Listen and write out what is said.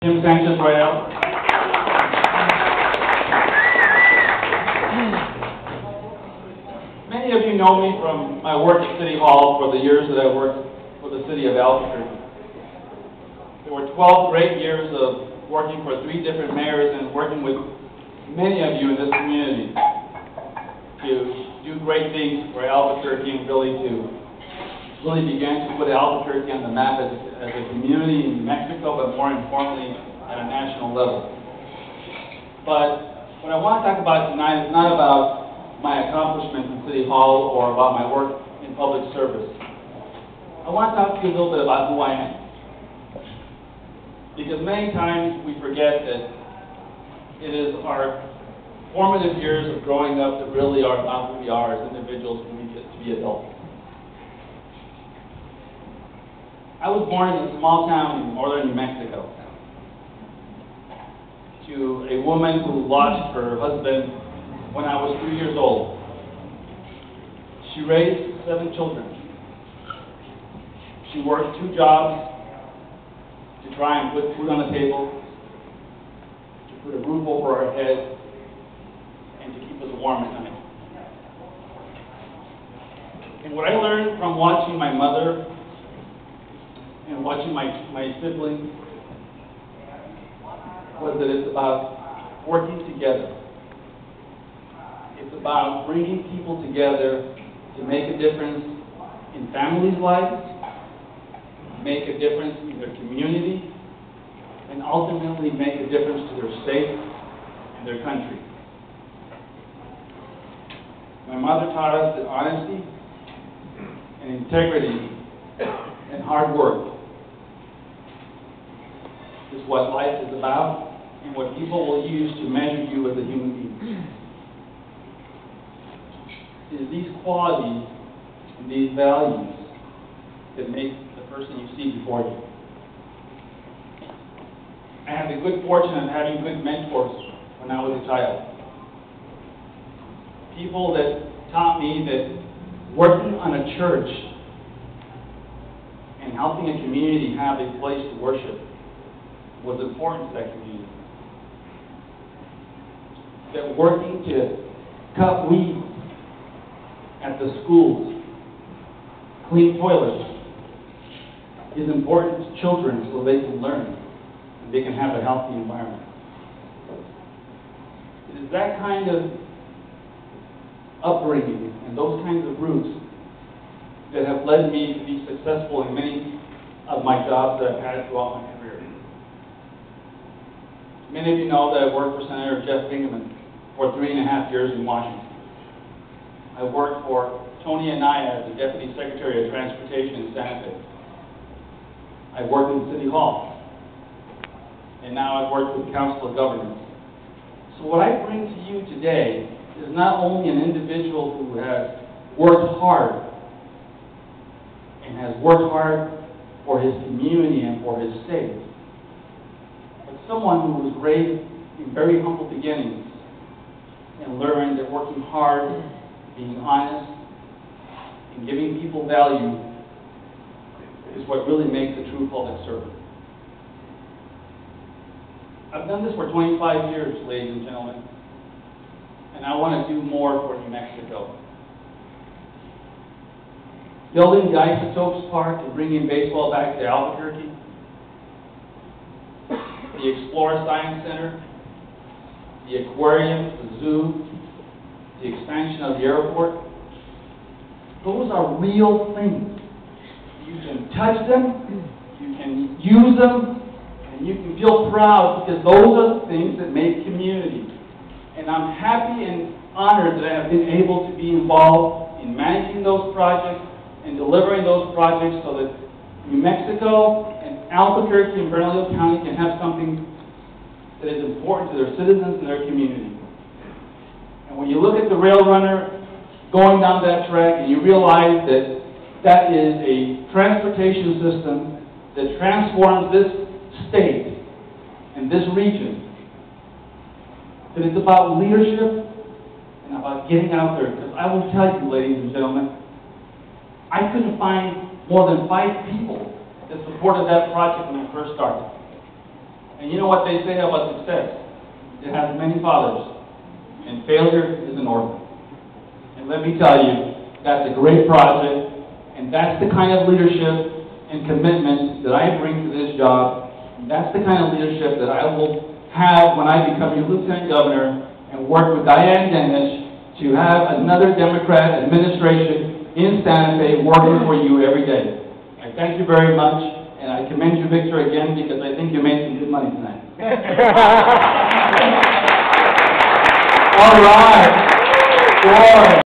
Rael. Many of you know me from my work at City Hall for the years that I worked for the City of Albuquerque. There were 12 great years of working for 3 different mayors and working with many of you in this community to do great things for Albuquerque and really began to put Albuquerque on the map as a community in Mexico, but more importantly, at a national level. But what I want to talk about tonight is not about my accomplishments in City Hall or about my work in public service. I want to talk to you a little bit about who I am. Because many times we forget that it is our formative years of growing up that really are about who we are as individuals when we get to be adults. I was born in a small town in northern New Mexico to a woman who lost her husband when I was 3 years old. She raised 7 children. She worked 2 jobs to try and put food on the table, to put a roof over our head, and to keep us warm at night. And what I learned from watching my mother and watching my siblings was that it's about working together. It's about bringing people together to make a difference in families' lives, make a difference in their community, and ultimately make a difference to their state and their country. My mother taught us that honesty and integrity and hard work is what life is about and what people will use to measure you as a human being. It is these qualities and these values that make the person you see before you. I had the good fortune of having good mentors when I was a child. People that taught me that working on a church and helping a community have a place to worship was important to that community. That working to cut weeds at the schools, clean toilets, is important to children so they can learn and they can have a healthy environment. It is that kind of upbringing and those kinds of roots that have led me to be successful in many of my jobs that I've had throughout my career. Many of you know that I worked for Senator Jeff Bingaman for 3.5 years in Washington. I worked for Toney Anaya as the Deputy Secretary of Transportation in Santa Fe. I worked in City Hall. And now I've worked with the Council of Governors. So what I bring to you today is not only an individual who has worked hard and has worked hard for his community and for his state, but someone who was raised in very humble beginnings and learned that working hard, being honest, and giving people value is what really makes a true public servant. I've done this for 25 years, ladies and gentlemen, and I want to do more for New Mexico. Building the Isotopes Park and bringing baseball back to Albuquerque, the Explore Science Center, the aquarium, the zoo, the expansion of the airport. Those are real things. You can touch them, you can use them, and you can feel proud because those are the things that make community. And I'm happy and honored that I have been able to be involved in managing those projects and delivering those projects so that New Mexico and Albuquerque and Bernalillo County can have something that is important to their citizens and their community. And when you look at the rail runner going down that track and you realize that that is a transportation system that transforms this state and this region, that it's about leadership and about getting out there. Because I will tell you, ladies and gentlemen, I couldn't find more than 5 people that supported that project when I first started. And you know what they say about success? It has many fathers, and failure is an orphan. And let me tell you, that's a great project, and that's the kind of leadership and commitment that I bring to this job. And that's the kind of leadership that I will have when I become your Lieutenant Governor and work with Diane Dennis to have another Democrat administration in Santa Fe working for you every day. I thank you very much, and I commend you, Victor, again, because I think you made some good money tonight. All right. Boy.